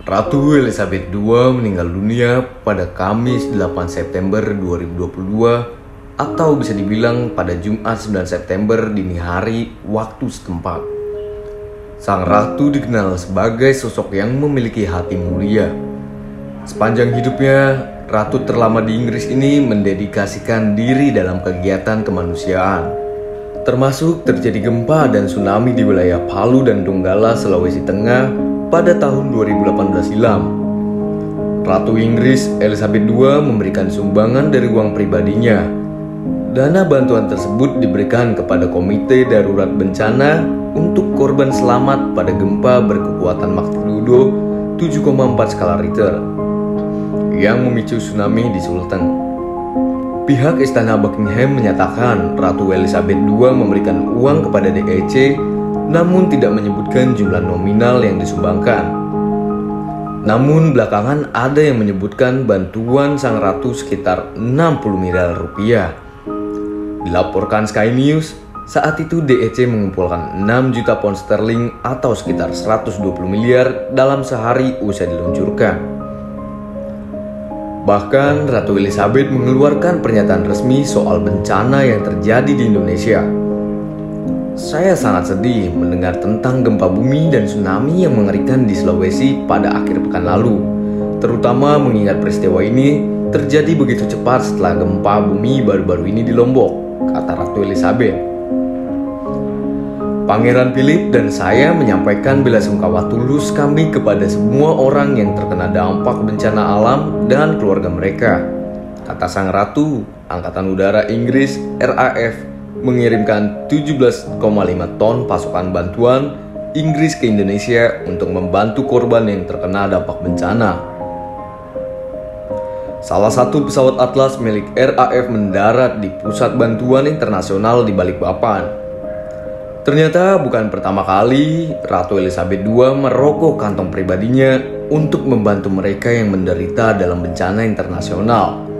Ratu Elizabeth II meninggal dunia pada Kamis 8 September 2022 atau bisa dibilang pada Jumat 9 September dini hari waktu setempat. Sang ratu dikenal sebagai sosok yang memiliki hati mulia. Sepanjang hidupnya, ratu terlama di Inggris ini mendedikasikan diri dalam kegiatan kemanusiaan, termasuk terjadi gempa dan tsunami di wilayah Palu dan Donggala, Sulawesi Tengah pada tahun 2018 silam. Ratu Inggris Elizabeth II memberikan sumbangan dari uang pribadinya. Dana bantuan tersebut diberikan kepada Komite Darurat Bencana untuk korban selamat pada gempa berkekuatan magnitudo 7,4 skala Richter yang memicu tsunami di Sultan. Pihak Istana Buckingham menyatakan Ratu Elizabeth II memberikan uang kepada DEC, namun tidak menyebutkan jumlah nominal yang disumbangkan. Namun belakangan ada yang menyebutkan bantuan sang ratu sekitar 60 miliar rupiah. Dilaporkan Sky News, saat itu DEC mengumpulkan 6 juta pound sterling atau sekitar 120 miliar dalam sehari usai diluncurkan. Bahkan Ratu Elizabeth mengeluarkan pernyataan resmi soal bencana yang terjadi di Indonesia. Saya sangat sedih mendengar tentang gempa bumi dan tsunami yang mengerikan di Sulawesi pada akhir pekan lalu, terutama mengingat peristiwa ini terjadi begitu cepat setelah gempa bumi baru-baru ini di Lombok, kata Ratu Elizabeth. Pangeran Philip dan saya menyampaikan belasungkawa tulus kami kepada semua orang yang terkena dampak bencana alam dan keluarga mereka, kata sang ratu. Angkatan Udara Inggris RAF mengirimkan 17,5 ton pasukan bantuan Inggris ke Indonesia untuk membantu korban yang terkena dampak bencana. Salah satu pesawat Atlas milik RAF mendarat di Pusat Bantuan Internasional di Balikpapan. Ternyata bukan pertama kali Ratu Elizabeth II merogoh kantong pribadinya untuk membantu mereka yang menderita dalam bencana internasional.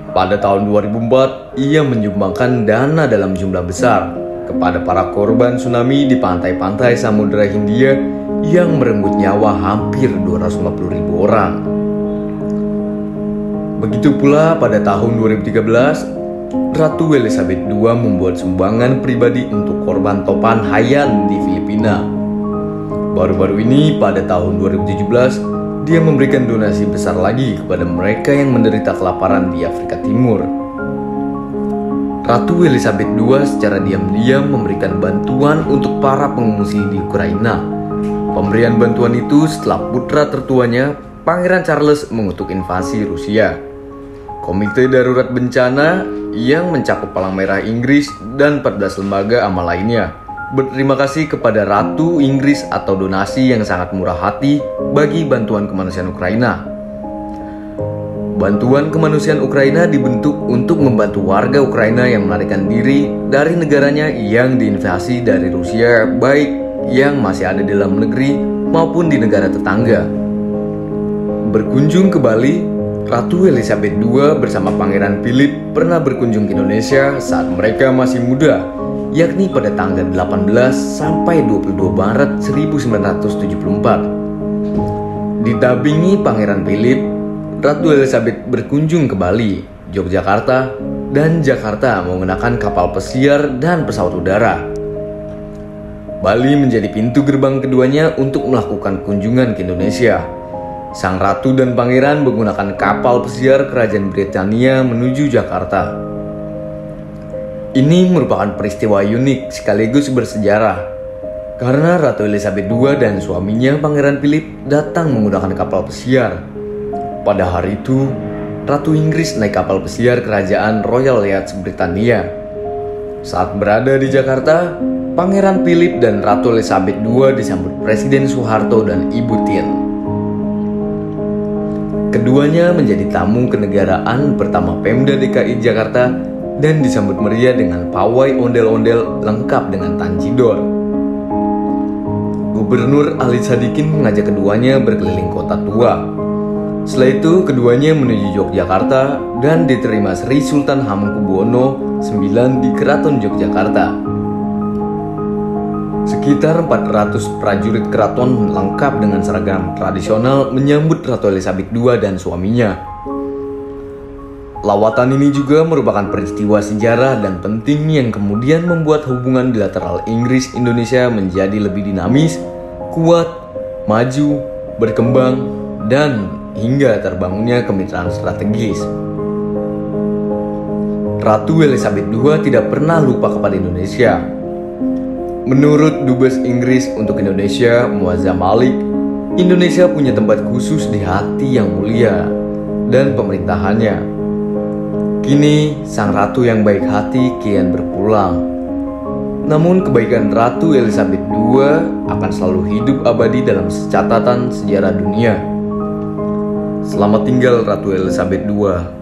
Pada tahun 2004, ia menyumbangkan dana dalam jumlah besar kepada para korban tsunami di pantai-pantai Samudra Hindia yang merenggut nyawa hampir 250.000 orang. Begitu pula pada tahun 2013, Ratu Elizabeth II membuat sumbangan pribadi untuk korban topan Haiyan di Filipina. Baru-baru ini pada tahun 2017, dia memberikan donasi besar lagi kepada mereka yang menderita kelaparan di Afrika Timur. Ratu Elizabeth II secara diam-diam memberikan bantuan untuk para pengungsi di Ukraina. Pemberian bantuan itu setelah putra tertuanya, Pangeran Charles, mengutuk invasi Rusia. Komite Darurat Bencana yang mencakup Palang Merah Inggris dan 14 lembaga amal lainnya berterima kasih kepada Ratu Inggris atau donasi yang sangat murah hati bagi bantuan kemanusiaan Ukraina. Bantuan kemanusiaan Ukraina dibentuk untuk membantu warga Ukraina yang melarikan diri dari negaranya yang diinvasi dari Rusia, baik yang masih ada di dalam negeri maupun di negara tetangga. Berkunjung ke Bali, Ratu Elizabeth II bersama Pangeran Philip pernah berkunjung ke Indonesia saat mereka masih muda, yakni pada tanggal 18 sampai 22 Maret 1974. Didampingi Pangeran Philip, Ratu Elizabeth berkunjung ke Bali, Yogyakarta, dan Jakarta menggunakan kapal pesiar dan pesawat udara. Bali menjadi pintu gerbang keduanya untuk melakukan kunjungan ke Indonesia. Sang ratu dan pangeran menggunakan kapal pesiar Kerajaan Britania menuju Jakarta. Ini merupakan peristiwa unik sekaligus bersejarah, karena Ratu Elizabeth II dan suaminya Pangeran Philip datang menggunakan kapal pesiar. Pada hari itu, Ratu Inggris naik kapal pesiar Kerajaan Royal Yachts Britania. Saat berada di Jakarta, Pangeran Philip dan Ratu Elizabeth II disambut Presiden Soeharto dan Ibu Tien. Keduanya menjadi tamu kenegaraan pertama Pemda DKI Jakarta dan disambut meriah dengan pawai ondel-ondel lengkap dengan tanjidor. Gubernur Ali Sadikin mengajak keduanya berkeliling kota tua. Setelah itu, keduanya menuju Yogyakarta dan diterima Sri Sultan Hamengkubuwono IX di Keraton Yogyakarta. Sekitar 400 prajurit keraton lengkap dengan seragam tradisional menyambut Ratu Elizabeth II dan suaminya. Lawatan ini juga merupakan peristiwa sejarah dan penting yang kemudian membuat hubungan bilateral Inggris-Indonesia menjadi lebih dinamis, kuat, maju, berkembang, dan hingga terbangunnya kemitraan strategis. Ratu Elizabeth II tidak pernah lupa kepada Indonesia. Menurut Dubes Inggris untuk Indonesia, Muazzam Malik, Indonesia punya tempat khusus di hati yang mulia dan pemerintahannya. Kini, sang ratu yang baik hati kian berpulang. Namun kebaikan Ratu Elizabeth II akan selalu hidup abadi dalam catatan sejarah dunia. Selamat tinggal Ratu Elizabeth II.